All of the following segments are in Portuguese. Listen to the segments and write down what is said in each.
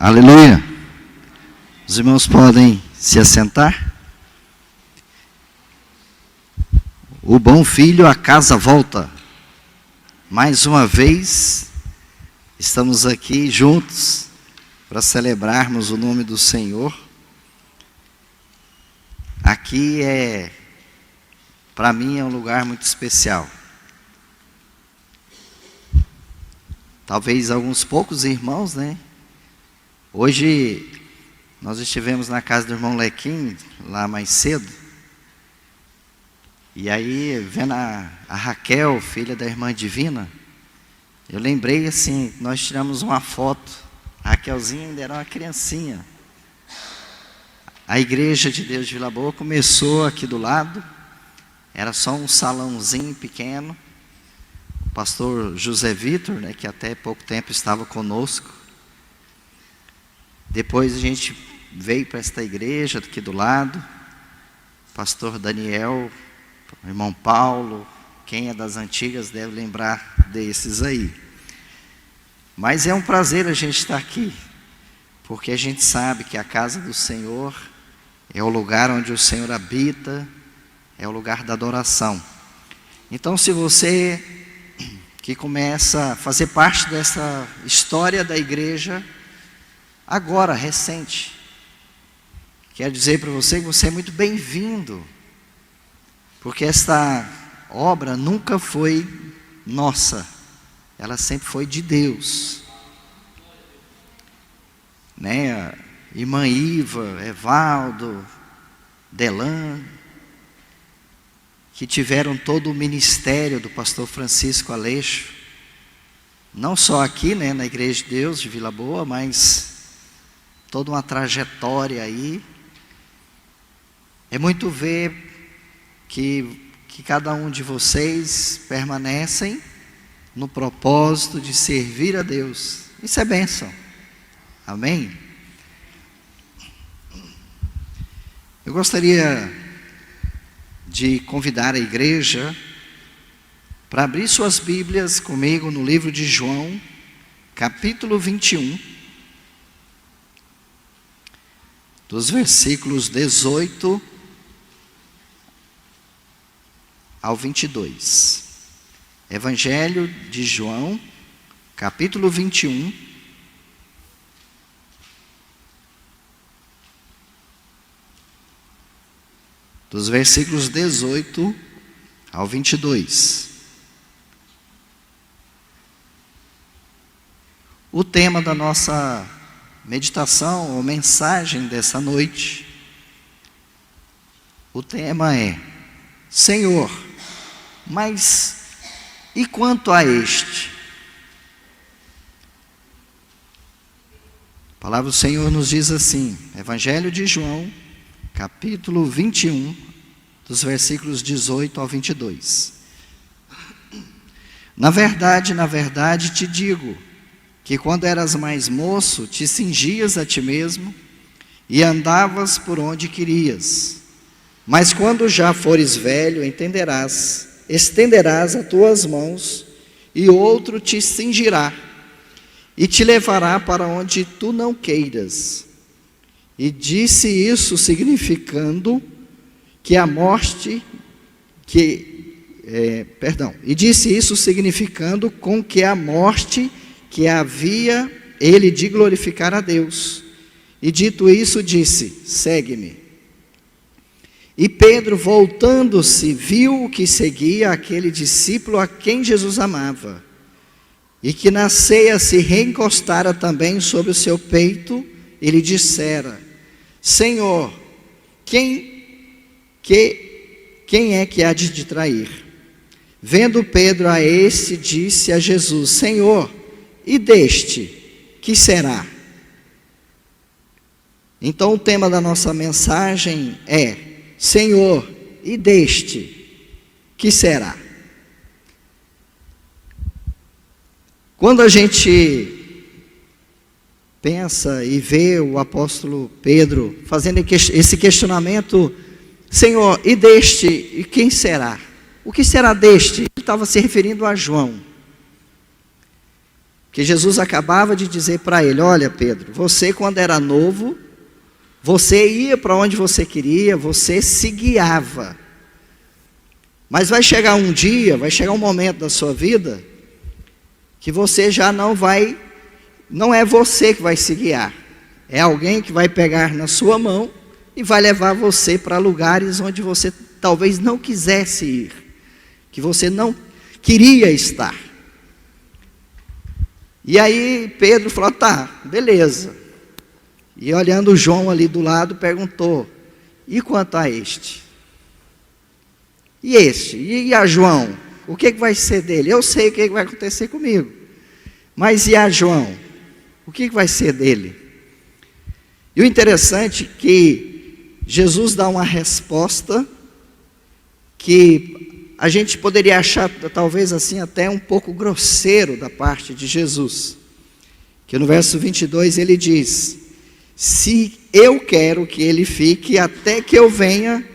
Aleluia. Os irmãos podem se assentar. O bom filho a casa volta. Mais uma vez, estamos aqui juntos para celebrarmos o nome do Senhor. Aqui para mim é um lugar muito especial. Talvez alguns poucos irmãos, né? Hoje nós estivemos na casa do irmão Lequim, lá mais cedo. E aí, vendo a Raquel, filha da irmã Divina, eu lembrei assim, nós tiramos uma foto. A Raquelzinha ainda era uma criancinha. A Igreja de Deus de Vila Boa começou aqui do lado. Era só um salãozinho pequeno. O pastor José Vitor, né, que até pouco tempo estava conosco. Depois a gente veio para esta igreja aqui do lado. Pastor Daniel, irmão Paulo, quem é das antigas deve lembrar desses aí. Mas é um prazer a gente estar aqui, porque a gente sabe que a casa do Senhor é o lugar onde o Senhor habita, é o lugar da adoração. Então, se você que começa a fazer parte dessa história da igreja, agora, recente, quero dizer para você que você é muito bem-vindo, porque esta obra nunca foi nossa, ela sempre foi de Deus, né? Irmã Iva, Evaldo, Delan, que tiveram todo o ministério do pastor Francisco Aleixo, não só aqui, né, na Igreja de Deus de Vila Boa, mas toda uma trajetória aí. É muito ver que cada um de vocês permanecem no propósito de servir a Deus. Isso é bênção. Amém? Eu gostaria de convidar a igreja para abrir suas Bíblias comigo no livro de João, capítulo 21, dos versículos 18 ao 22. Evangelho de João, capítulo 21, dos versículos 18 ao 22. O tema da nossa meditação ou mensagem dessa noite, o tema é: Senhor, mas e quanto a este? A palavra do Senhor nos diz assim, Evangelho de João, capítulo 21, dos versículos 18 ao 22. Na verdade te digo, que quando eras mais moço, te cingias a ti mesmo, e andavas por onde querias. Mas quando já fores velho, estenderás as tuas mãos, e outro te cingirá, e te levará para onde tu não queiras. E disse isso significando que a morte, e disse isso significando com que a morte que havia ele de glorificar a Deus. E dito isso, disse: segue-me. E Pedro, voltando-se, viu que seguia aquele discípulo a quem Jesus amava, e que na ceia se reencostara também sobre o seu peito, e lhe dissera: Senhor, quem é que há de te trair? Vendo Pedro a este, disse a Jesus: Senhor, e deste, que será? Então o tema da nossa mensagem é: Senhor, e deste, que será? Quando a gente pensa e vê o apóstolo Pedro fazendo esse questionamento: Senhor, e deste, e quem será? O que será deste? Ele estava se referindo a João. que Jesus acabava de dizer para ele: olha, Pedro, você quando era novo, você ia para onde você queria, você se guiava. Mas vai chegar um dia, vai chegar um momento da sua vida, que você já não é você que vai se guiar. É alguém que vai pegar na sua mão e vai levar você para lugares onde você talvez não quisesse ir, que você não queria estar. E aí Pedro falou: tá, beleza. E olhando João ali do lado, perguntou: e quanto a este? E este? E a João? O que vai ser dele? Eu sei o que vai acontecer comigo. Mas e a João? O que vai ser dele? E o interessante é que Jesus dá uma resposta que a gente poderia achar talvez assim até um pouco grosseiro da parte de Jesus. Que no verso 22 ele diz: se eu quero que ele fique até que eu venha,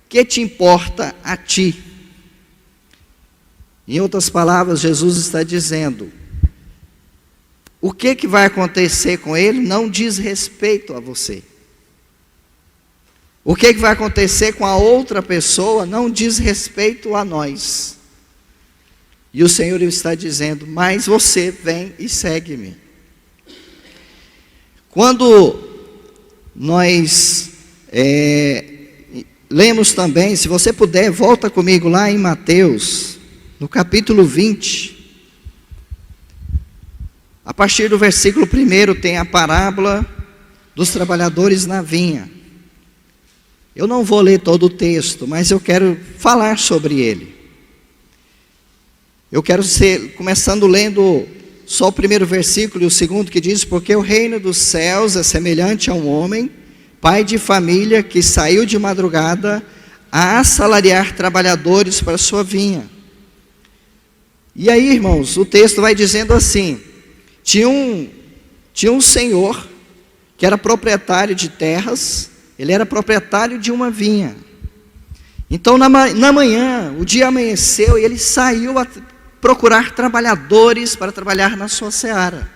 que te importa a ti? Em outras palavras, Jesus está dizendo: o que vai acontecer com ele não diz respeito a você. O que vai acontecer com a outra pessoa não diz respeito a nós. E o Senhor está dizendo: mas você vem e segue-me. Quando nós lemos também, se você puder, volta comigo lá em Mateus, no capítulo 20. A partir do versículo 1 tem a parábola dos trabalhadores na vinha. Eu não vou ler todo o texto, mas eu quero falar sobre ele. Eu quero começando lendo só o primeiro versículo e o segundo, que diz: porque o reino dos céus é semelhante a um homem, pai de família, que saiu de madrugada a assalariar trabalhadores para sua vinha. E aí, irmãos, o texto vai dizendo assim: tinha um senhor que era proprietário de terras. Ele era proprietário de uma vinha. Então na manhã, o dia amanheceu e ele saiu a procurar trabalhadores para trabalhar na sua seara.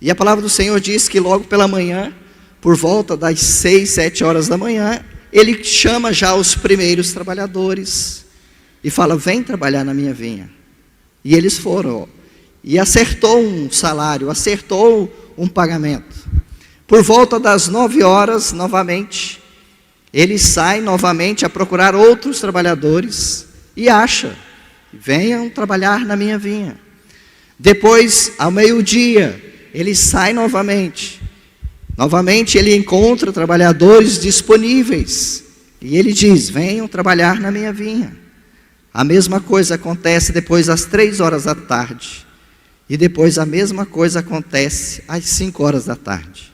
E a palavra do Senhor diz que logo pela manhã, por volta das 6, 7 horas da manhã, ele chama já os primeiros trabalhadores e fala: vem trabalhar na minha vinha. E eles foram, e acertou um salário, acertou um pagamento. Por volta das 9 horas, novamente, ele sai novamente a procurar outros trabalhadores e acha: venham trabalhar na minha vinha. Depois, ao meio-dia, ele sai novamente. Novamente ele encontra trabalhadores disponíveis e ele diz: venham trabalhar na minha vinha. A mesma coisa acontece depois às 3 horas da tarde. E depois a mesma coisa acontece às 5 horas da tarde.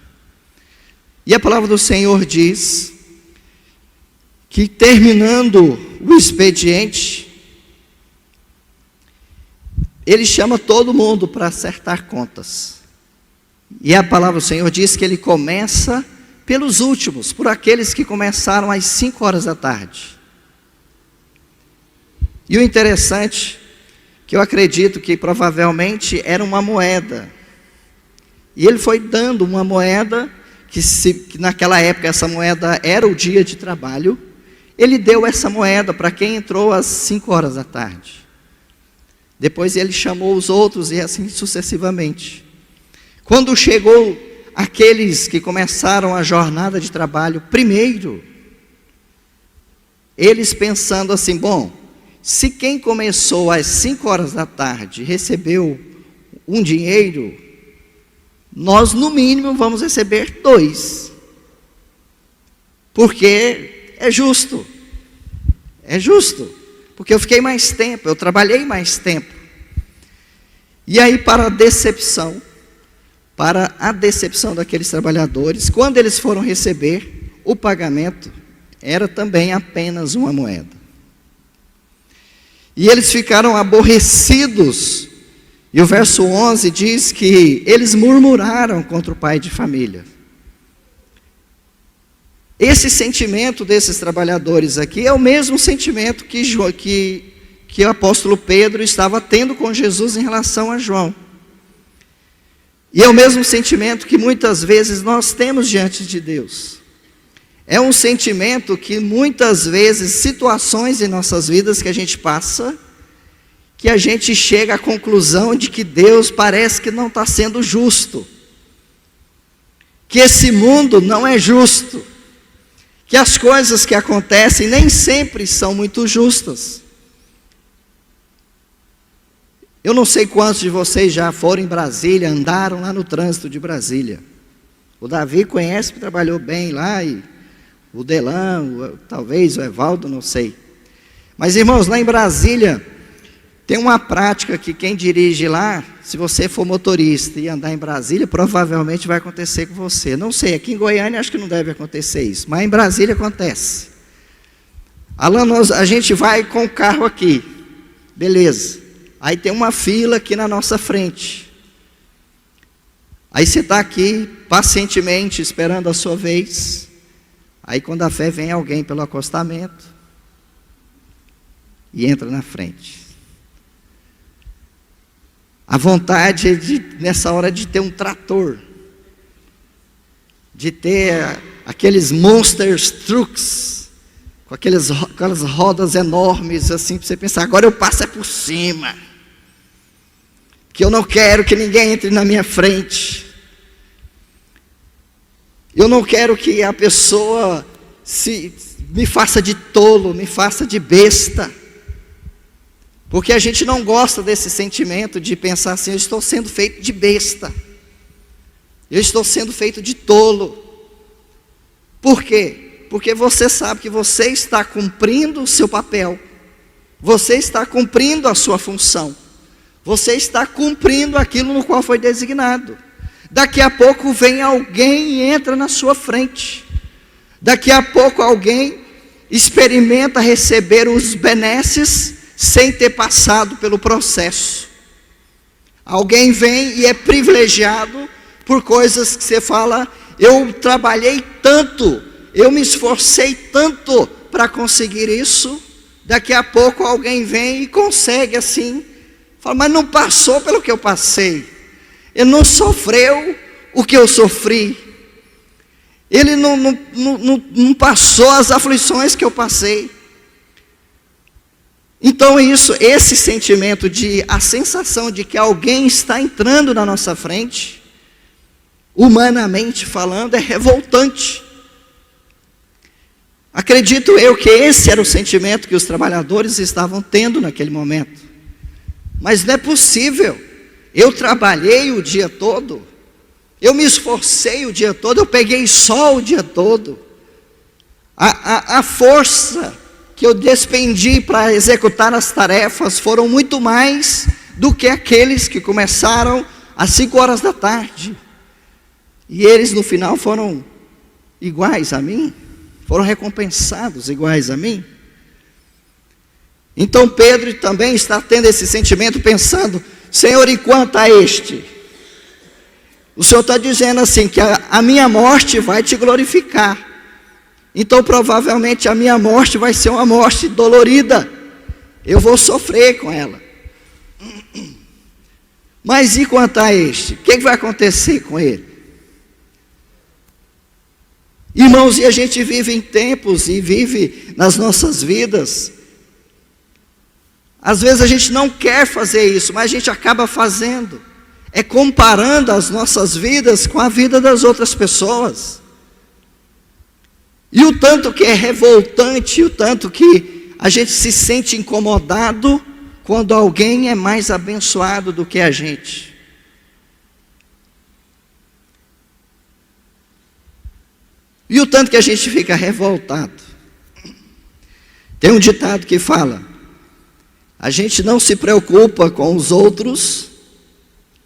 E a palavra do Senhor diz que, terminando o expediente, ele chama todo mundo para acertar contas. E a palavra do Senhor diz que ele começa pelos últimos, por aqueles que começaram às 5 horas da tarde. E o interessante, que eu acredito que provavelmente era uma moeda. E ele foi dando uma moeda, que naquela época essa moeda era o dia de trabalho. Ele deu essa moeda para quem entrou às 5 horas da tarde. Depois ele chamou os outros e assim sucessivamente. Quando chegou aqueles que começaram a jornada de trabalho primeiro, eles pensando assim: bom, se quem começou às 5 horas da tarde recebeu um dinheiro, nós no mínimo vamos receber 2. Porque é justo. É justo. Porque eu fiquei mais tempo, eu trabalhei mais tempo. E aí, para a decepção daqueles trabalhadores, quando eles foram receber o pagamento, era também apenas uma moeda. E eles ficaram aborrecidos. E o verso 11 diz que eles murmuraram contra o pai de família. Esse sentimento desses trabalhadores aqui é o mesmo sentimento que o apóstolo Pedro estava tendo com Jesus em relação a João. E é o mesmo sentimento que muitas vezes nós temos diante de Deus. É um sentimento que muitas vezes, situações em nossas vidas que a gente passa, que a gente chega à conclusão de que Deus parece que não está sendo justo. Que esse mundo não é justo. Que as coisas que acontecem nem sempre são muito justas. Eu não sei quantos de vocês já foram em Brasília, andaram lá no trânsito de Brasília. O Davi conhece, que trabalhou bem lá, e o Delan, talvez o Evaldo, não sei. Mas, irmãos, lá em Brasília, tem uma prática que quem dirige lá, se você for motorista e andar em Brasília, provavelmente vai acontecer com você. Não sei, aqui em Goiânia acho que não deve acontecer isso, mas em Brasília acontece. Alan, a gente vai com o carro aqui, beleza. Aí tem uma fila aqui na nossa frente. Aí você está aqui, pacientemente, esperando a sua vez. Aí quando a fé vem alguém pelo acostamento e entra na frente. A vontade é nessa hora de ter um trator, de ter aqueles monster trucks, com aquelas rodas enormes, assim, para você pensar, agora eu passo por cima, que eu não quero que ninguém entre na minha frente, eu não quero que a pessoa me faça de tolo, me faça de besta, porque a gente não gosta desse sentimento de pensar assim, eu estou sendo feito de besta, eu estou sendo feito de tolo. Por quê? Porque você sabe que você está cumprindo o seu papel, você está cumprindo a sua função, você está cumprindo aquilo no qual foi designado. Daqui a pouco vem alguém e entra na sua frente, daqui a pouco alguém experimenta receber os benesses sem ter passado pelo processo. Alguém vem e é privilegiado por coisas que você fala, eu trabalhei tanto, eu me esforcei tanto para conseguir isso. Daqui a pouco alguém vem e consegue assim, fala, mas não passou pelo que eu passei, ele não sofreu o que eu sofri, ele não passou as aflições que eu passei. Então esse sentimento a sensação de que alguém está entrando na nossa frente, humanamente falando, é revoltante. Acredito eu que esse era o sentimento que os trabalhadores estavam tendo naquele momento. Mas não é possível, eu trabalhei o dia todo, eu me esforcei o dia todo, eu peguei sol o dia todo, a força que eu despendi para executar as tarefas foram muito mais do que aqueles que começaram às 5 horas da tarde. E eles no final foram iguais a mim, foram recompensados iguais a mim. Então Pedro também está tendo esse sentimento, pensando, Senhor, e quanto a este? O Senhor está dizendo assim, que a minha morte vai te glorificar. Então provavelmente a minha morte vai ser uma morte dolorida, eu vou sofrer com ela. Mas e quanto a este? O que vai acontecer com ele? Irmãos, e a gente vive em tempos e vive nas nossas vidas, às vezes a gente não quer fazer isso, mas a gente acaba fazendo, é comparando as nossas vidas com a vida das outras pessoas. E o tanto que é revoltante, o tanto que a gente se sente incomodado quando alguém é mais abençoado do que a gente. E o tanto que a gente fica revoltado. Tem um ditado que fala, a gente não se preocupa com os outros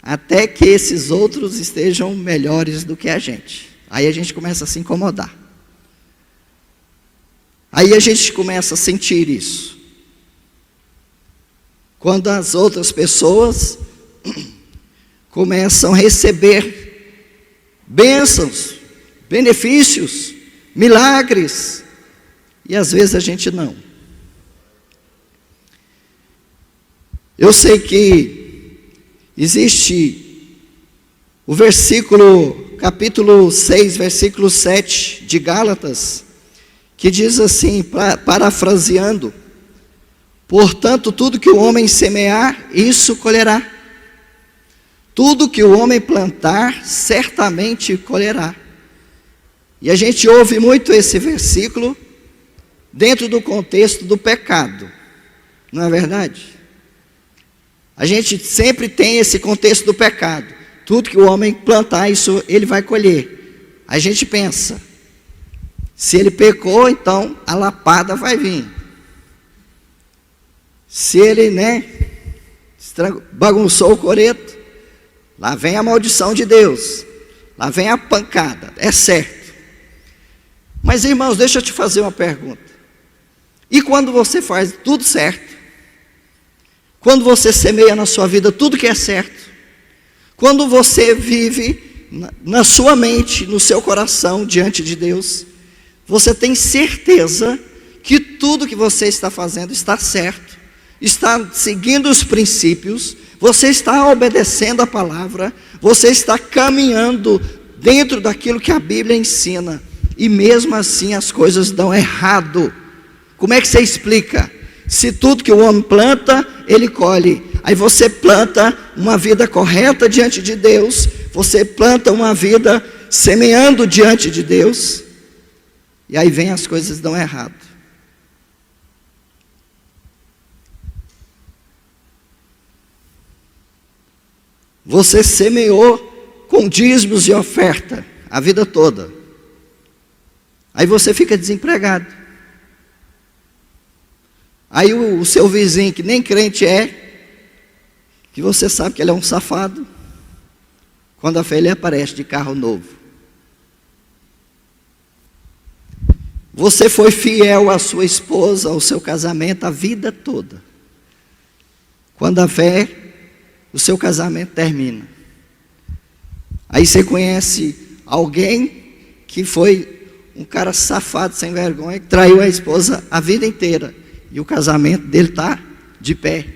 até que esses outros estejam melhores do que a gente. Aí a gente começa a se incomodar. Aí a gente começa a sentir isso. Quando as outras pessoas começam a receber bênçãos, benefícios, milagres, e às vezes a gente não. Eu sei que existe capítulo 6, versículo 7 de Gálatas, que diz assim, parafraseando: portanto, tudo que o homem semear, isso colherá. Tudo que o homem plantar, certamente colherá. E a gente ouve muito esse versículo dentro do contexto do pecado, não é verdade? A gente sempre tem esse contexto do pecado. Tudo que o homem plantar, isso ele vai colher. A gente pensa, se ele pecou, então a lapada vai vir. Se ele, bagunçou o coreto, lá vem a maldição de Deus, lá vem a pancada, é certo. Mas, irmãos, deixa eu te fazer uma pergunta. E quando você faz tudo certo? Quando você semeia na sua vida tudo que é certo? Quando você vive na sua mente, no seu coração, diante de Deus, você tem certeza que tudo que você está fazendo está certo, está seguindo os princípios, você está obedecendo a palavra, você está caminhando dentro daquilo que a Bíblia ensina, e mesmo assim as coisas dão errado. Como é que você explica? Se tudo que o homem planta, ele colhe. Aí você planta uma vida correta diante de Deus, você planta uma vida semeando diante de Deus, e aí vem as coisas dão errado. Você semeou com dízimos e oferta a vida toda. Aí você fica desempregado. Aí o seu vizinho, que nem crente é, que você sabe que ele é um safado, quando a fé ele aparece de carro novo. Você foi fiel à sua esposa, ao seu casamento a vida toda. Quando a fé, o seu casamento termina. Aí você conhece alguém que foi um cara safado, sem vergonha, que traiu a esposa a vida inteira. E o casamento dele está de pé.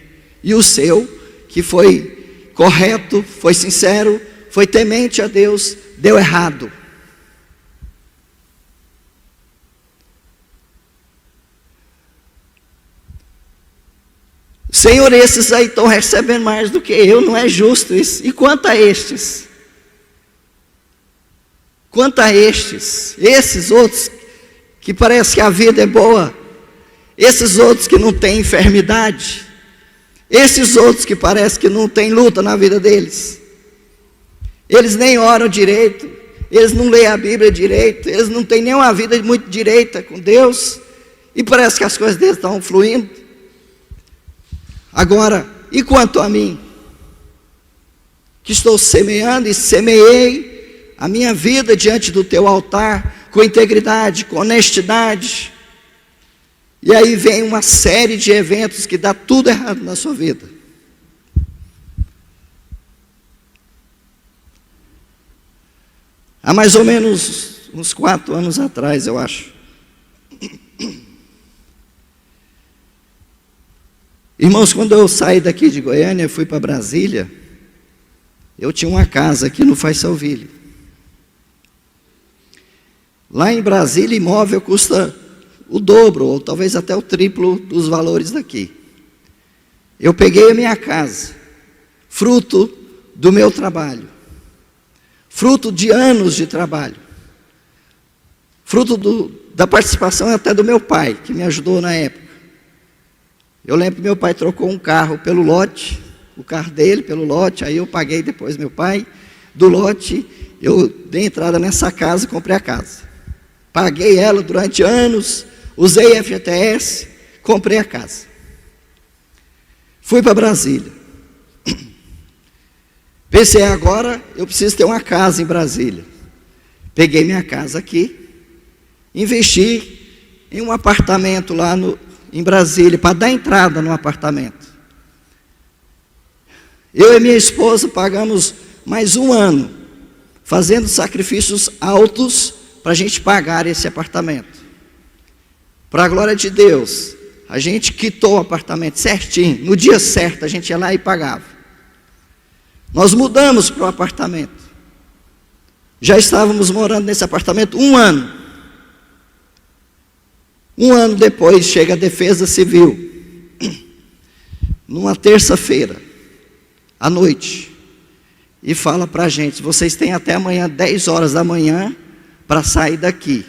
E o seu, que foi correto, foi sincero, foi temente a Deus, deu errado. Senhor, esses aí estão recebendo mais do que eu, não é justo isso. E quanto a estes? Quanto a esses outros, que parece que a vida é boa, esses outros que não têm enfermidade, esses outros que parece que não tem luta na vida deles, eles nem oram direito, eles não leem a Bíblia direito, eles não têm nenhuma vida muito direita com Deus, e parece que as coisas deles estão fluindo. Agora, e quanto a mim, que estou semeando e semeei a minha vida diante do teu altar, com integridade, com honestidade, e aí vem uma série de eventos que dá tudo errado na sua vida. Há mais ou menos uns 4 anos atrás, eu acho. Irmãos, quando eu saí daqui de Goiânia, fui para Brasília, eu tinha uma casa aqui no Faisalville. Lá em Brasília, imóvel custa o dobro, ou talvez até o triplo dos valores daqui. Eu peguei a minha casa, fruto do meu trabalho, fruto de anos de trabalho, fruto da participação até do meu pai, que me ajudou na época. Eu lembro que meu pai trocou um carro pelo lote, o carro dele pelo lote, aí eu paguei depois meu pai, do lote, eu dei entrada nessa casa e comprei a casa. Paguei ela durante anos, usei FGTS, comprei a casa. Fui para Brasília. Pensei, agora eu preciso ter uma casa em Brasília. Peguei minha casa aqui, investi em um apartamento lá em Brasília, para dar entrada no apartamento. Eu e minha esposa pagamos mais 1 ano, fazendo sacrifícios altos para a gente pagar esse apartamento. Para a glória de Deus, a gente quitou o apartamento certinho, no dia certo a gente ia lá e pagava. Nós mudamos para o apartamento. Já estávamos morando nesse apartamento 1 ano. 1 ano depois chega a Defesa Civil, numa terça-feira, à noite, e fala para a gente: vocês têm até amanhã, 10 horas da manhã, para sair daqui.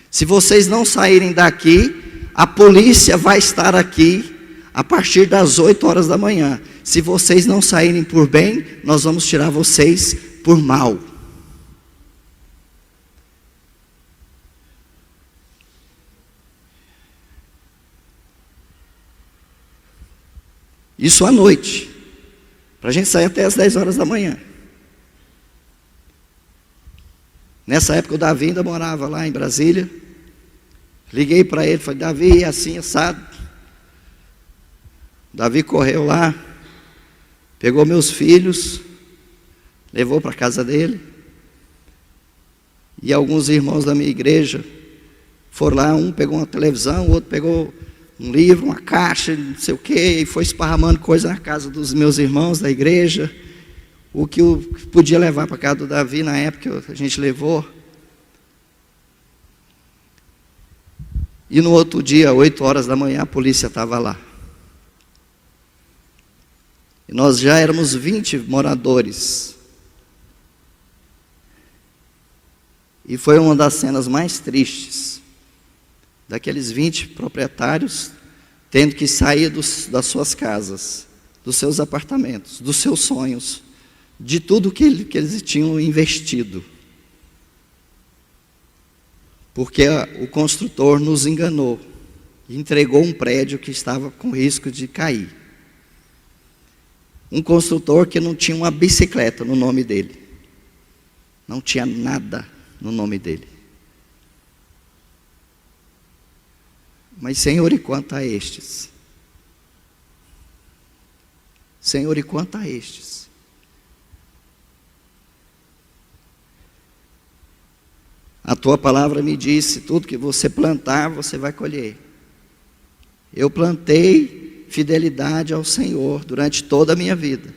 Se vocês não saírem daqui, a polícia vai estar aqui a partir das 8 horas da manhã. Se vocês não saírem por bem, nós vamos tirar vocês por mal. Isso à noite, para a gente sair até as 10 horas da manhã. Nessa época o Davi ainda morava lá em Brasília. Liguei para ele, falei: Davi, é assim, assado. Davi correu lá, pegou meus filhos, levou para a casa dele. E alguns irmãos da minha igreja foram lá, um pegou uma televisão, o outro pegou um livro, uma caixa, não sei o quê, e foi esparramando coisa na casa dos meus irmãos da igreja. O que eu podia levar para a casa do Davi na época, a gente levou. E no outro dia, 8 horas da manhã, a polícia estava lá. E nós já éramos 20 moradores. E foi uma das cenas mais tristes. Daqueles 20 proprietários tendo que sair das suas casas, dos seus apartamentos, dos seus sonhos, de tudo que eles tinham investido. Porque o construtor nos enganou e entregou um prédio que estava com risco de cair. Um construtor que não tinha uma bicicleta no nome dele. Não tinha nada no nome dele. Mas, Senhor, e quanto a estes? Senhor, e quanto a estes? A tua palavra me disse: tudo que você plantar, você vai colher. Eu plantei fidelidade ao Senhor durante toda a minha vida.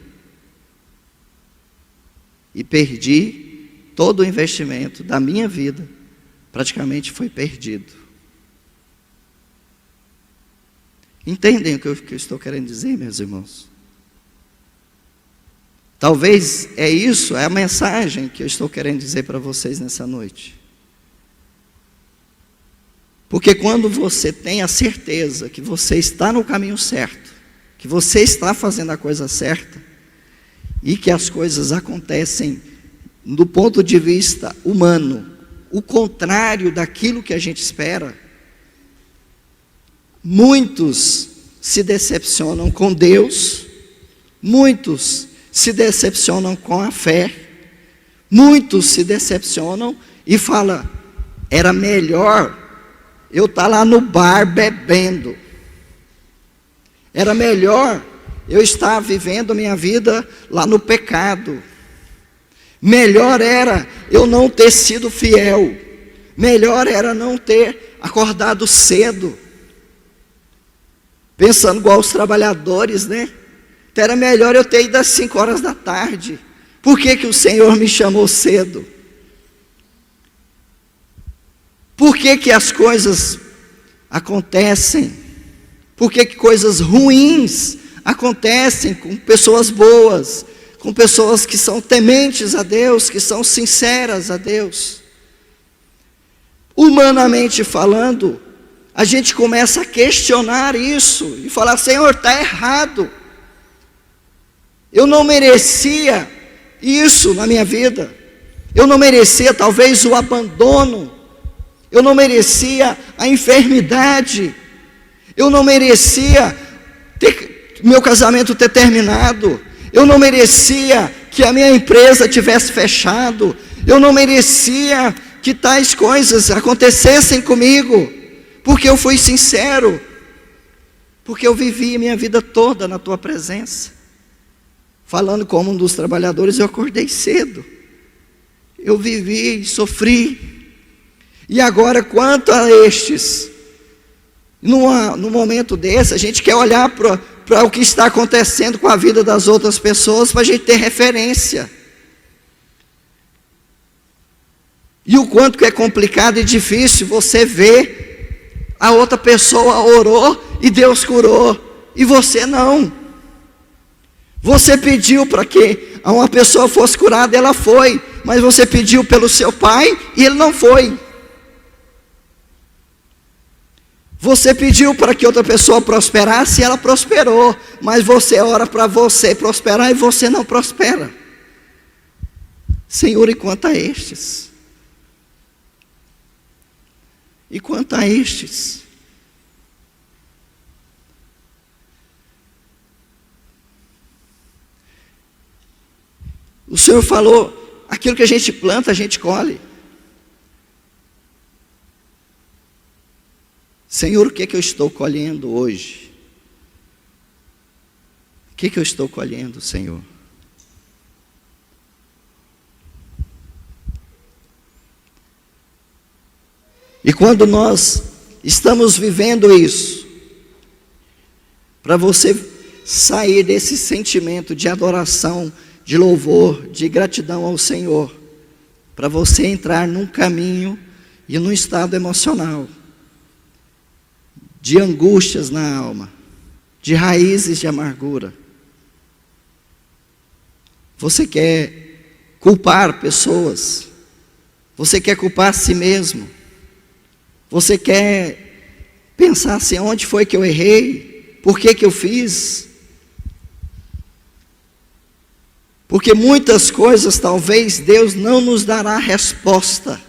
E perdi todo o investimento da minha vida, praticamente foi perdido. Entendem o que eu estou querendo dizer, meus irmãos? Talvez é a mensagem que eu estou querendo dizer para vocês nessa noite. Porque quando você tem a certeza que você está no caminho certo, que você está fazendo a coisa certa, e que as coisas acontecem do ponto de vista humano, o contrário daquilo que a gente espera, muitos se decepcionam com Deus, muitos se decepcionam com a fé, muitos se decepcionam e falam: era melhor eu estar lá no bar bebendo, era melhor eu estar vivendo a minha vida lá no pecado, melhor era eu não ter sido fiel, melhor era não ter acordado cedo, pensando igual os trabalhadores, né? Então era melhor eu ter ido às 5 horas da tarde. Por que que o Senhor me chamou cedo? Por que que as coisas acontecem? Por que que coisas ruins acontecem com pessoas boas, com pessoas que são tementes a Deus, que são sinceras a Deus? Humanamente falando, a gente começa a questionar isso e falar: Senhor, está errado. Eu não merecia isso na minha vida. Eu não merecia talvez o abandono. Eu não merecia a enfermidade. Eu não merecia meu casamento ter terminado. Eu não merecia que a minha empresa tivesse fechado. Eu não merecia que tais coisas acontecessem comigo. Porque eu fui sincero, porque eu vivi a minha vida toda na tua presença. Falando como um dos trabalhadores, eu acordei cedo, eu vivi, sofri. E agora, quanto a estes, num momento desse, a gente quer olhar para o que está acontecendo com a vida das outras pessoas, para a gente ter referência. E o quanto que é complicado e difícil você ver a outra pessoa orou e Deus curou, e você não. Você pediu para que uma pessoa fosse curada, ela foi, mas você pediu pelo seu pai e ele não foi. Você pediu para que outra pessoa prosperasse e ela prosperou, mas você ora para você prosperar e você não prospera. Senhor, e quanto a estes? E quanto a estes? O Senhor falou, aquilo que a gente planta, a gente colhe. Senhor, o que é que eu estou colhendo hoje? O que é que eu estou colhendo, Senhor? E quando nós estamos vivendo isso, para você sair desse sentimento de adoração, de louvor, de gratidão ao Senhor, para você entrar num caminho e num estado emocional, de angústias na alma, de raízes de amargura. Você quer culpar pessoas, você quer culpar a si mesmo, você quer pensar assim, onde foi que eu errei, por que que eu fiz? Porque muitas coisas talvez Deus não nos dará resposta.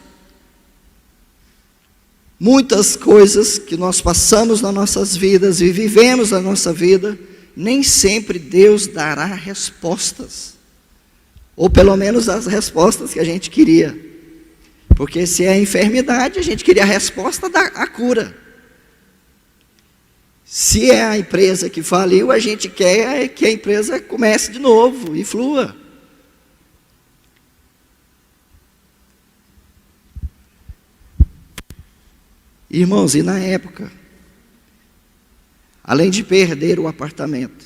Muitas coisas que nós passamos nas nossas vidas e vivemos na nossa vida, nem sempre Deus dará respostas. Ou pelo menos as respostas que a gente queria. Porque se é a enfermidade, a gente queria a resposta da cura. Se é a empresa que faliu, a gente quer que a empresa comece de novo e flua. Irmãos, e na época, além de perder o apartamento,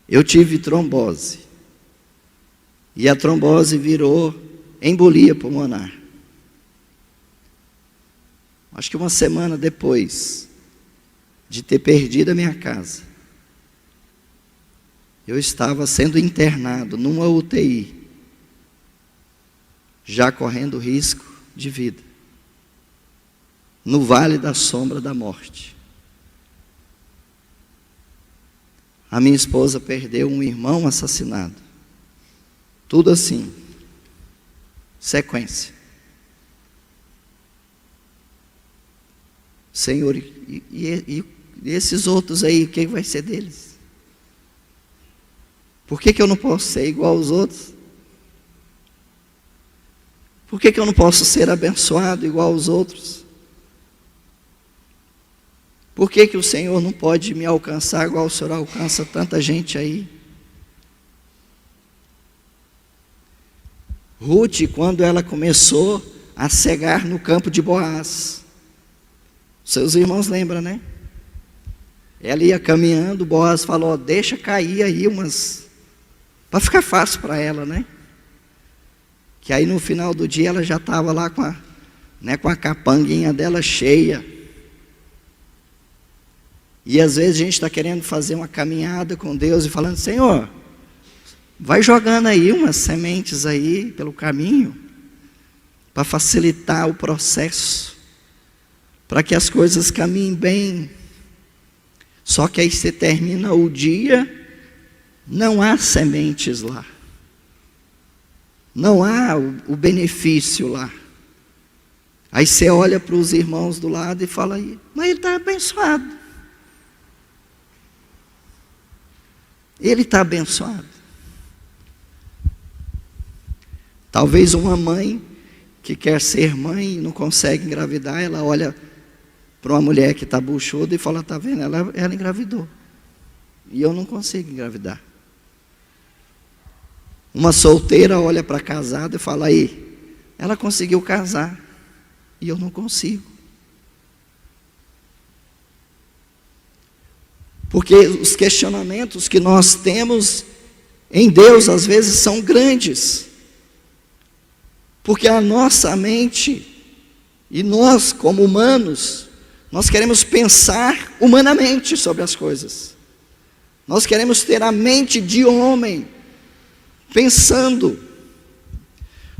eu tive trombose. E a trombose virou embolia pulmonar. Acho que uma semana depois de ter perdido a minha casa, eu estava sendo internado numa UTI, já correndo risco de vida, no vale da sombra da morte. A minha esposa perdeu um irmão assassinado. Tudo assim, sequência. Senhor, e esses outros aí, o que vai ser deles? Por que eu não posso ser igual aos outros? Por que eu não posso ser abençoado igual aos outros? Por que o Senhor não pode me alcançar igual o Senhor alcança tanta gente aí? Ruth, quando ela começou a cegar no campo de Boaz, seus irmãos lembram, né? Ela ia caminhando, Boaz falou, deixa cair aí umas, para ficar fácil para ela, né? Que aí no final do dia ela já estava lá com a capanguinha dela cheia. E às vezes a gente está querendo fazer uma caminhada com Deus e falando, Senhor, vai jogando aí umas sementes aí pelo caminho, para facilitar o processo, para que as coisas caminhem bem. Só que aí você termina o dia, não há sementes lá. Não há o benefício lá. Aí você olha para os irmãos do lado e fala, mas ele está abençoado. Ele está abençoado. Talvez uma mãe que quer ser mãe e não consegue engravidar, ela olha para uma mulher que está buchuda e fala, está vendo, ela engravidou. E eu não consigo engravidar. Uma solteira olha para a casada e fala, aí, ela conseguiu casar e eu não consigo. Porque os questionamentos que nós temos em Deus, às vezes, são grandes. Porque a nossa mente, e nós como humanos, nós queremos pensar humanamente sobre as coisas. Nós queremos ter a mente de homem, pensando.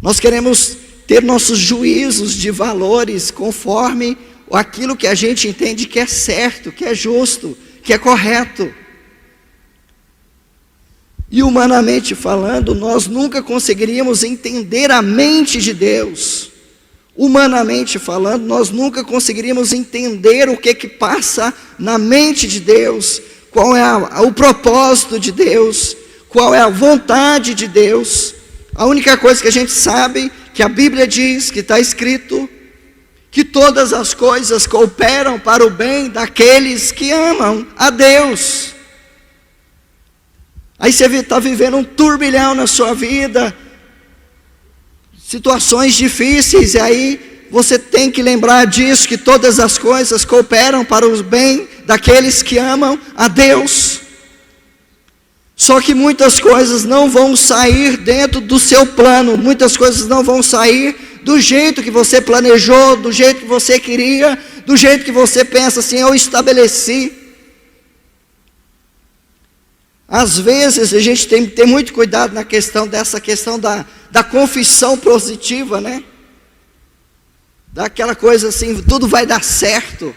Nós queremos ter nossos juízos de valores conforme aquilo que a gente entende que é certo, que é justo, que é correto. E humanamente falando, nós nunca conseguiríamos entender a mente de Deus. Humanamente falando, nós nunca conseguiríamos entender o que passa na mente de Deus, qual é o propósito de Deus, qual é a vontade de Deus. A única coisa que a gente sabe, que a Bíblia diz, que está escrito, que todas as coisas cooperam para o bem daqueles que amam a Deus. Aí você está vivendo um turbilhão na sua vida, situações difíceis, e aí você tem que lembrar disso, que todas as coisas cooperam para o bem daqueles que amam a Deus. Só que muitas coisas não vão sair dentro do seu plano, muitas coisas não vão sair do jeito que você planejou, do jeito que você queria, do jeito que você pensa assim, eu estabeleci. Às vezes a gente tem que ter muito cuidado na questão dessa questão da confissão positiva, né? Daquela coisa assim, tudo vai dar certo.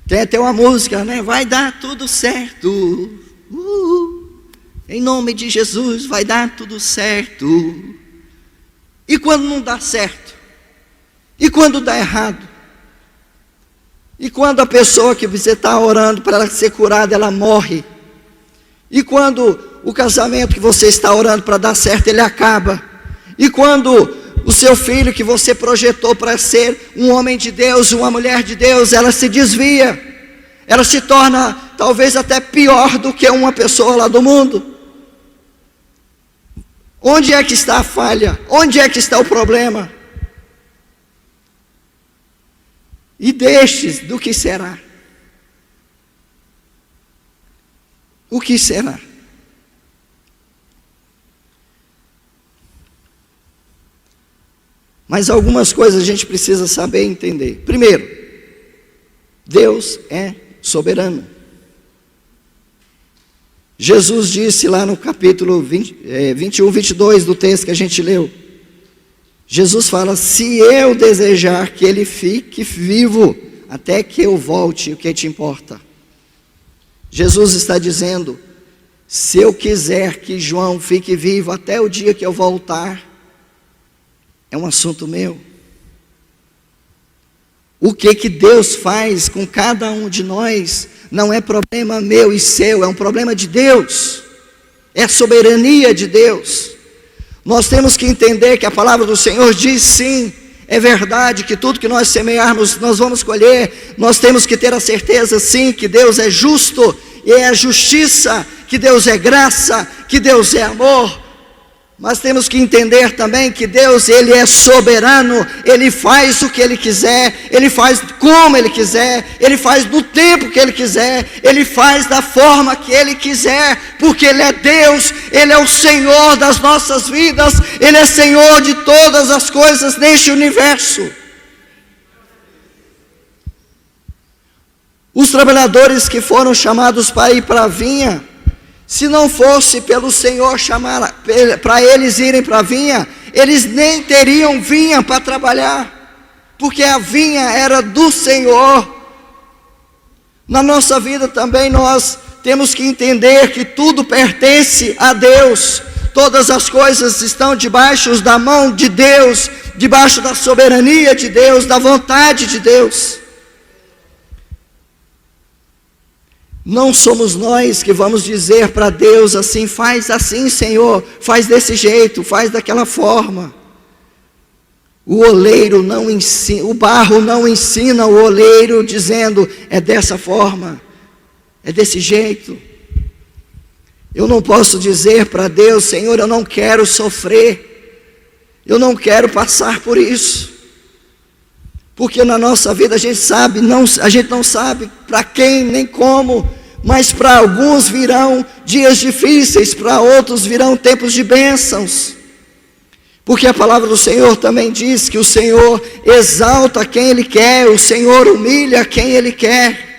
Tem até uma música, né? Vai dar tudo certo. Em nome de Jesus vai dar tudo certo. E quando não dá certo? E quando dá errado? E quando a pessoa que você está orando para ela ser curada, ela morre? E quando o casamento que você está orando para dar certo, ele acaba? E quando o seu filho que você projetou para ser um homem de Deus, uma mulher de Deus, ela se desvia, ela se torna talvez até pior do que uma pessoa lá do mundo? Onde é que está a falha? Onde é que está o problema? E destes, do que será? O que será? Mas algumas coisas a gente precisa saber e entender. Primeiro, Deus é soberano. Jesus disse lá no capítulo 21, 22 do texto que a gente leu. Jesus fala, se eu desejar que ele fique vivo, até que eu volte, o que te importa? Jesus está dizendo, se eu quiser que João fique vivo até o dia que eu voltar, é um assunto meu. O que Deus faz com cada um de nós não é problema meu e seu, é um problema de Deus, é a soberania de Deus. Nós temos que entender que a palavra do Senhor diz sim, é verdade que tudo que nós semearmos nós vamos colher. Nós temos que ter a certeza sim que Deus é justo, e é a justiça, que Deus é graça, que Deus é amor. Mas temos que entender também que Deus, Ele é soberano, Ele faz o que Ele quiser, Ele faz como Ele quiser, Ele faz no tempo que Ele quiser, Ele faz da forma que Ele quiser, porque Ele é Deus, Ele é o Senhor das nossas vidas, Ele é Senhor de todas as coisas neste universo. Os trabalhadores que foram chamados para ir para a vinha, se não fosse pelo Senhor chamar para eles irem para a vinha, eles nem teriam vinha para trabalhar, porque a vinha era do Senhor. Na nossa vida também nós temos que entender que tudo pertence a Deus, todas as coisas estão debaixo da mão de Deus, debaixo da soberania de Deus, da vontade de Deus. Não somos nós que vamos dizer para Deus assim, faz assim Senhor, faz desse jeito, faz daquela forma. O oleiro não ensina, o barro não ensina o oleiro dizendo, é dessa forma, é desse jeito. Eu não posso dizer para Deus, Senhor, eu não quero sofrer, eu não quero passar por isso. Porque na nossa vida a gente não sabe para quem nem como, mas para alguns virão dias difíceis, para outros virão tempos de bênçãos. Porque a palavra do Senhor também diz que o Senhor exalta quem Ele quer, o Senhor humilha quem Ele quer.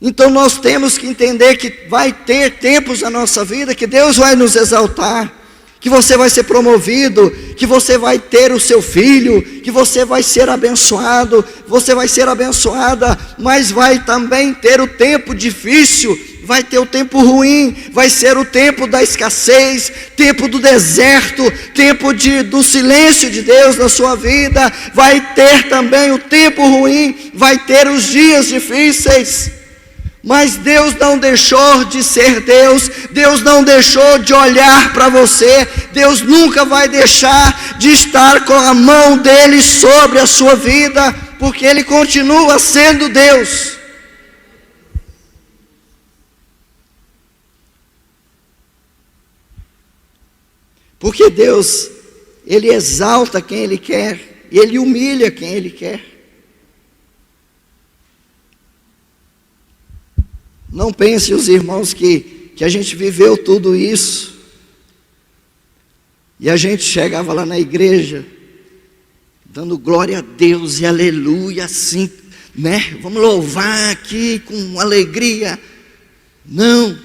Então nós temos que entender que vai ter tempos na nossa vida que Deus vai nos exaltar, que você vai ser promovido, que você vai ter o seu filho, que você vai ser abençoado, você vai ser abençoada, mas vai também ter o tempo difícil, vai ter o tempo ruim, vai ser o tempo da escassez, tempo do deserto, tempo do silêncio de Deus na sua vida, vai ter também o tempo ruim, vai ter os dias difíceis. Mas Deus não deixou de ser Deus, Deus não deixou de olhar para você, Deus nunca vai deixar de estar com a mão dEle sobre a sua vida, porque Ele continua sendo Deus. Porque Deus, Ele exalta quem Ele quer, e Ele humilha quem Ele quer. Não pense, os irmãos, que a gente viveu tudo isso, e a gente chegava lá na igreja, dando glória a Deus e aleluia, assim, né? Vamos louvar aqui com alegria. Não.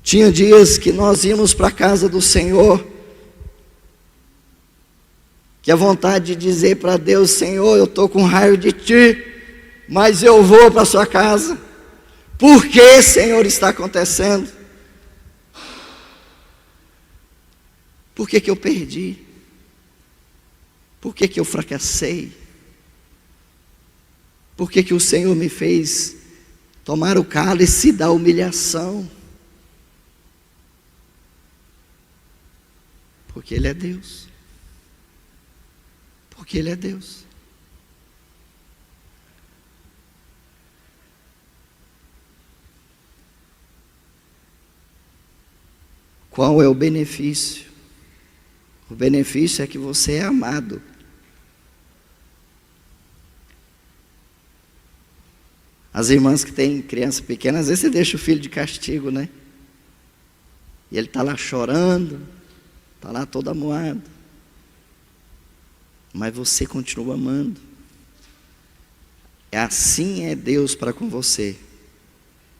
Tinha dias que nós íamos para a casa do Senhor, que a vontade de dizer para Deus: Senhor, eu estou com raiva de Ti, mas eu vou para a sua casa. Por que, Senhor, está acontecendo? Por que eu perdi? Por que eu fracassei? Por que o Senhor me fez tomar o cálice da humilhação? Porque Ele é Deus. Porque Ele é Deus. Qual é o benefício? O benefício é que você é amado. As irmãs que têm criança pequena, às vezes você deixa o filho de castigo, né? E ele está lá chorando, está lá todo amuado. Mas você continua amando. Assim é Deus para com você.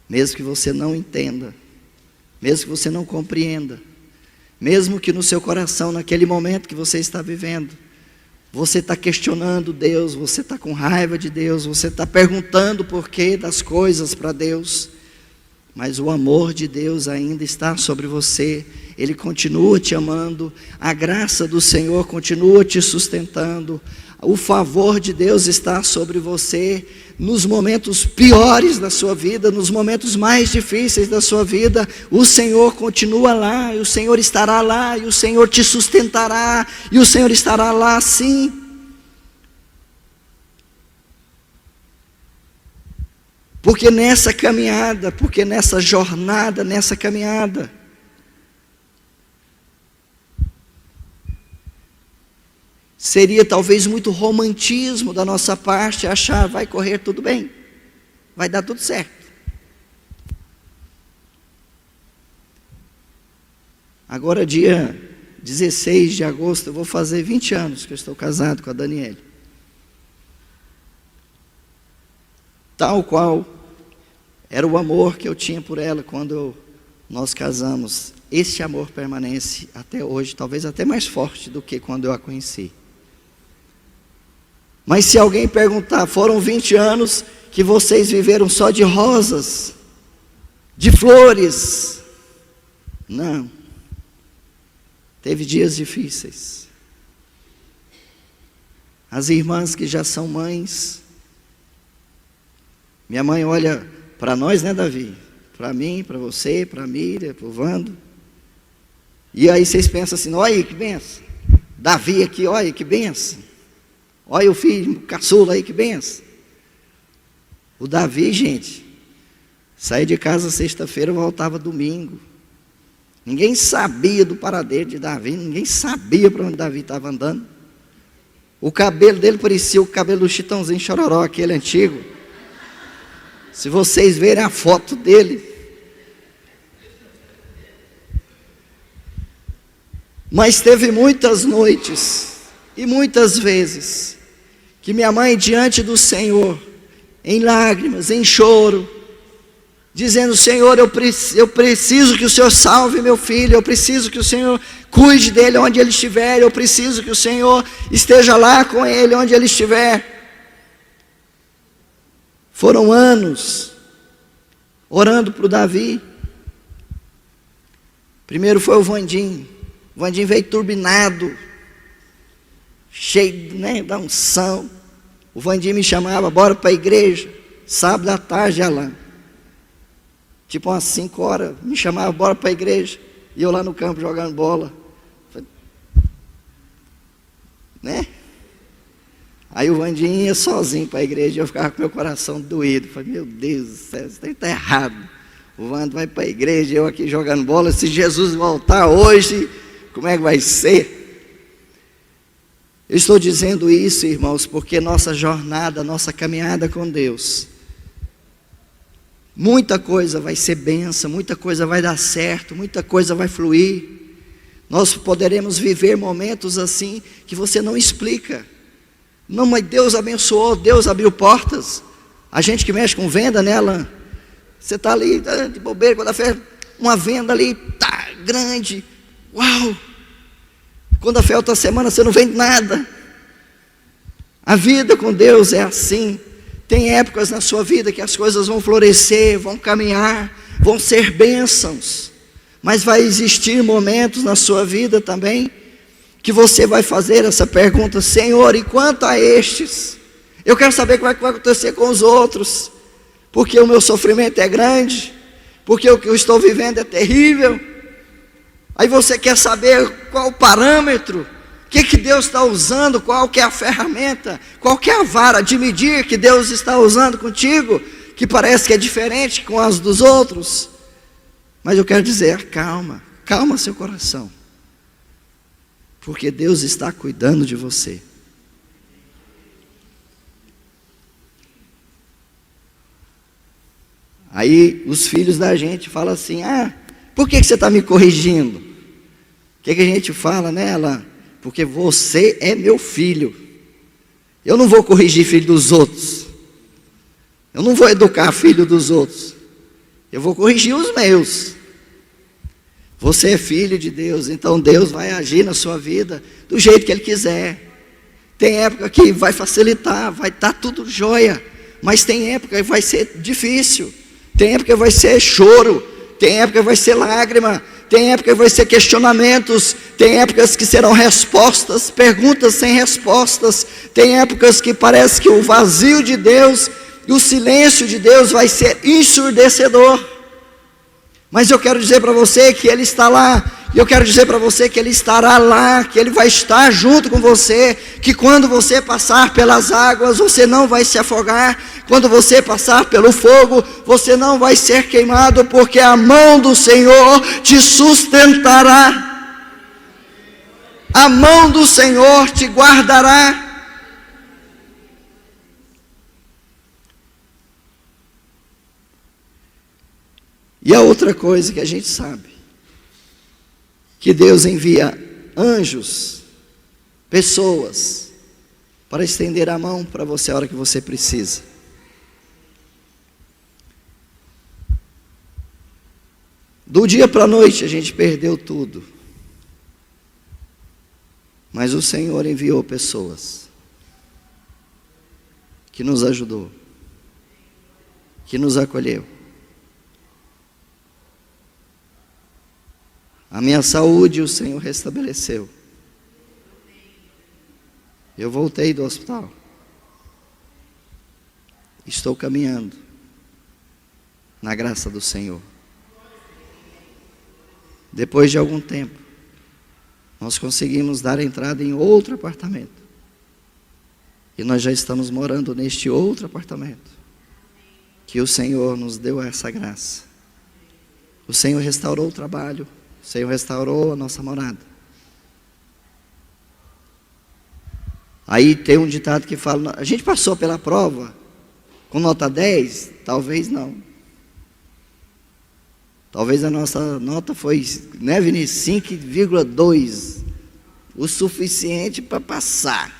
Mesmo que você não entenda, mesmo que você não compreenda, mesmo que no seu coração, naquele momento que você está vivendo, você está questionando Deus, você está com raiva de Deus, você está perguntando o porquê das coisas para Deus, mas o amor de Deus ainda está sobre você, Ele continua te amando, a graça do Senhor continua te sustentando, o favor de Deus está sobre você, nos momentos piores da sua vida, nos momentos mais difíceis da sua vida, o Senhor continua lá, e o Senhor estará lá, e o Senhor te sustentará, e o Senhor estará lá sim. Porque nessa caminhada, porque nessa jornada, nessa caminhada, seria talvez muito romantismo da nossa parte achar, vai correr tudo bem, vai dar tudo certo. Agora dia 16 de agosto, eu vou fazer 20 anos que eu estou casado com a Daniele. Tal qual era o amor que eu tinha por ela quando nós casamos. Esse amor permanece até hoje, talvez até mais forte do que quando eu a conheci. Mas se alguém perguntar, foram 20 anos que vocês viveram só de rosas, de flores? Não. Teve dias difíceis. As irmãs que já são mães, minha mãe olha para nós, né, Davi? Para mim, para você, para a Miriam, para o Vando. E aí vocês pensam assim, olha aí que benção. Davi aqui, olha que benção. Olha o filho, o caçula aí, que benção. O Davi, gente, saía de casa sexta-feira, voltava domingo. Ninguém sabia do paradeiro de Davi, ninguém sabia para onde Davi estava andando. O cabelo dele parecia o cabelo do Chitãozinho Chororó, aquele antigo. Se vocês verem a foto dele, Mas teve muitas noites e muitas vezes que minha mãe diante do Senhor, em lágrimas, em choro, dizendo: Senhor, eu preciso que o Senhor salve meu filho, eu preciso que o Senhor cuide dele onde ele estiver, eu preciso que o Senhor esteja lá com ele onde ele estiver. Foram anos orando para o Davi. Primeiro foi o Vandim. O Vandim veio turbinado, cheio, né, da unção. O Vandim me chamava: bora para a igreja, sábado à tarde, lá. Tipo umas 5 horas, me chamava: bora para a igreja. E eu lá no campo jogando bola. Né? Aí o Vandinho ia sozinho para a igreja e eu ficava com meu coração doído. Falei: meu Deus do céu, isso está errado. O Vando vai para a igreja, eu aqui jogando bola. Se Jesus voltar hoje, como é que vai ser? Eu estou dizendo isso, irmãos, porque nossa jornada, nossa caminhada com Deus, muita coisa vai ser bênção, muita coisa vai dar certo, muita coisa vai fluir. Nós poderemos viver momentos assim que você não explica. Não, mas Deus abençoou, Deus abriu portas. A gente que mexe com venda, né, Alan? Você está ali de bobeira, quando a fé, uma venda ali, tá grande, uau! Quando a fé outra semana você não vende nada. A vida com Deus é assim. Tem épocas na sua vida que as coisas vão florescer, vão caminhar, vão ser bênçãos. Mas vai existir momentos na sua vida também que você vai fazer essa pergunta: Senhor, e quanto a estes? Eu quero saber como é que vai acontecer com os outros, porque o meu sofrimento é grande, porque o que eu estou vivendo é terrível. Aí você quer saber qual o parâmetro, o que Deus está usando, qual que é a ferramenta, qual que é a vara de medir que Deus está usando contigo, que parece que é diferente com as dos outros. Mas eu quero dizer: calma, calma seu coração, porque Deus está cuidando de você. Aí os filhos da gente falam assim: por que você está me corrigindo? O que a gente fala, né, Alain? Porque você é meu filho. Eu não vou corrigir filho dos outros. Eu não vou educar filho dos outros. Eu vou corrigir os meus. Você é filho de Deus, então Deus vai agir na sua vida do jeito que Ele quiser. Tem época que vai facilitar, vai estar tudo jóia, mas tem época que vai ser difícil, tem época que vai ser choro, tem época que vai ser lágrima, tem época que vai ser questionamentos, tem épocas que serão respostas, perguntas sem respostas, tem épocas que parece que o vazio de Deus e o silêncio de Deus vai ser ensurdecedor. Mas eu quero dizer para você que Ele está lá, e eu quero dizer para você que Ele estará lá, que Ele vai estar junto com você, que quando você passar pelas águas, você não vai se afogar, quando você passar pelo fogo, você não vai ser queimado, porque a mão do Senhor te sustentará, a mão do Senhor te guardará. E a outra coisa que a gente sabe, que Deus envia anjos, pessoas, para estender a mão para você a hora que você precisa. Do dia para a noite a gente perdeu tudo, mas o Senhor enviou pessoas que nos ajudou, que nos acolheu. A minha saúde o Senhor restabeleceu. Eu voltei do hospital. Estou caminhando na graça do Senhor. Depois de algum tempo, nós conseguimos dar entrada em outro apartamento. E nós já estamos morando neste outro apartamento, que o Senhor nos deu essa graça. O Senhor restaurou o trabalho. O Senhor restaurou a nossa morada. Aí tem um ditado que fala: a gente passou pela prova com nota 10? Talvez não. Talvez a nossa nota foi, né, Vinícius? 5,2. o suficiente para passar.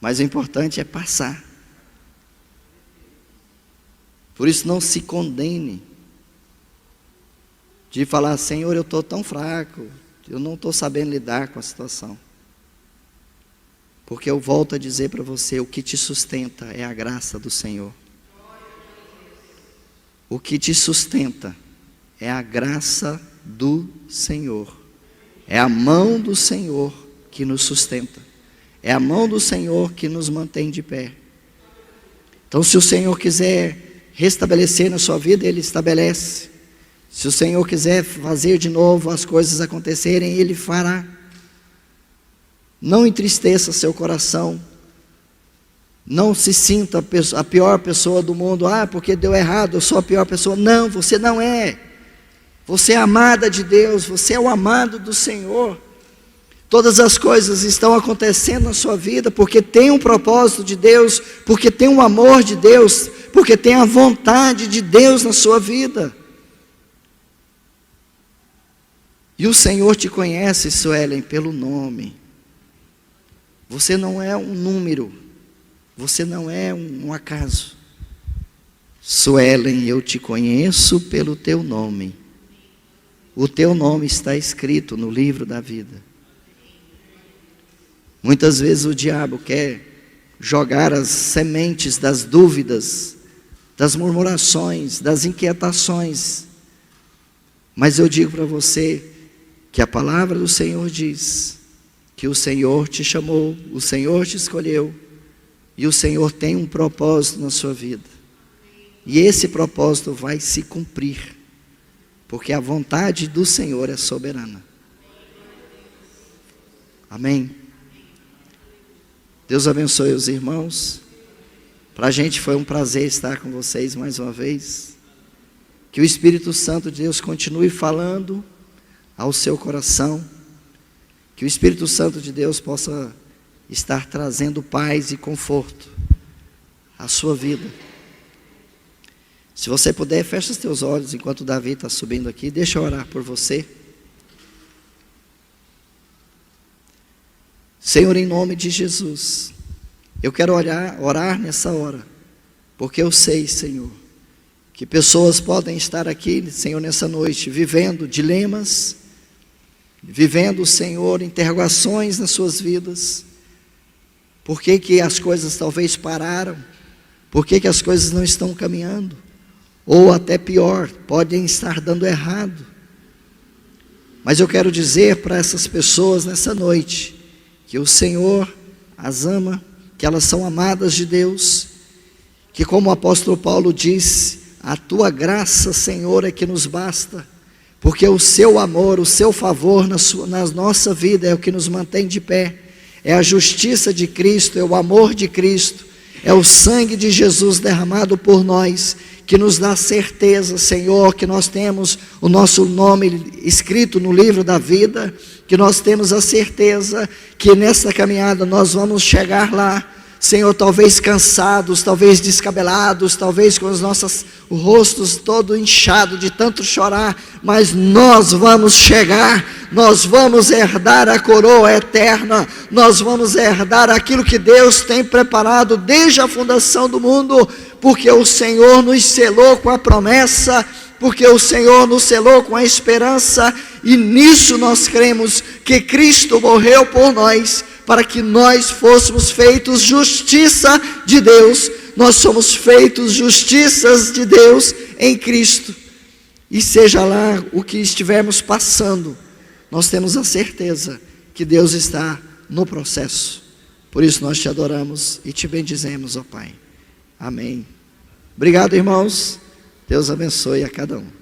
Mas o importante é passar. Por isso não se condene de falar: Senhor, eu estou tão fraco, eu não estou sabendo lidar com a situação. Porque eu volto a dizer para você, o que te sustenta é a graça do Senhor. O que te sustenta é a graça do Senhor. É a mão do Senhor que nos sustenta. É a mão do Senhor que nos mantém de pé. Então, se o Senhor quiser restabelecer na sua vida, Ele estabelece. Se o Senhor quiser fazer de novo as coisas acontecerem, Ele fará. Não entristeça seu coração. Não se sinta a pior pessoa do mundo. Porque deu errado, eu sou a pior pessoa. Não, você não é. Você é amada de Deus, você é o amado do Senhor. Todas as coisas estão acontecendo na sua vida porque tem um propósito de Deus, porque tem um amor de Deus, porque tem a vontade de Deus na sua vida. E o Senhor te conhece, Suelen, pelo nome. Você não é um número, você não é um acaso. Suelen, eu te conheço pelo teu nome. O teu nome está escrito no livro da vida. Muitas vezes o diabo quer jogar as sementes das dúvidas, das murmurações, das inquietações. Mas eu digo para você que a palavra do Senhor diz que o Senhor te chamou, o Senhor te escolheu, e o Senhor tem um propósito na sua vida. E esse propósito vai se cumprir, porque a vontade do Senhor é soberana. Amém? Deus abençoe os irmãos. Para a gente foi um prazer estar com vocês mais uma vez. Que o Espírito Santo de Deus continue falando ao seu coração. Que o Espírito Santo de Deus possa estar trazendo paz e conforto à sua vida. Se você puder, feche os teus olhos enquanto o Davi está subindo aqui. Deixa eu orar por você. Senhor, em nome de Jesus, eu quero orar nessa hora, porque eu sei, Senhor, que pessoas podem estar aqui, Senhor, nessa noite, vivendo dilemas, vivendo, Senhor, interrogações nas suas vidas. Por que que as coisas talvez pararam? Por que que as coisas não estão caminhando? Ou até pior, podem estar dando errado. Mas eu quero dizer para essas pessoas nessa noite, que o Senhor as ama, que elas são amadas de Deus, que como o apóstolo Paulo disse, a tua graça, Senhor, é que nos basta, porque o seu amor, o seu favor na nossa vida é o que nos mantém de pé, é a justiça de Cristo, é o amor de Cristo, é o sangue de Jesus derramado por nós, que nos dá certeza, Senhor, que nós temos o nosso nome escrito no livro da vida, que nós temos a certeza que nessa caminhada nós vamos chegar lá, Senhor, talvez cansados, talvez descabelados, talvez com os nossos rostos todo inchado de tanto chorar, mas nós vamos chegar, nós vamos herdar a coroa eterna, nós vamos herdar aquilo que Deus tem preparado desde a fundação do mundo, porque o Senhor nos selou com a promessa, porque o Senhor nos selou com a esperança, e nisso nós cremos que Cristo morreu por nós, para que nós fôssemos feitos justiça de Deus. Nós somos feitos justiças de Deus em Cristo, e seja lá o que estivermos passando, nós temos a certeza que Deus está no processo. Por isso nós te adoramos e te bendizemos, ó Pai. Amém. Obrigado, irmãos. Deus abençoe a cada um.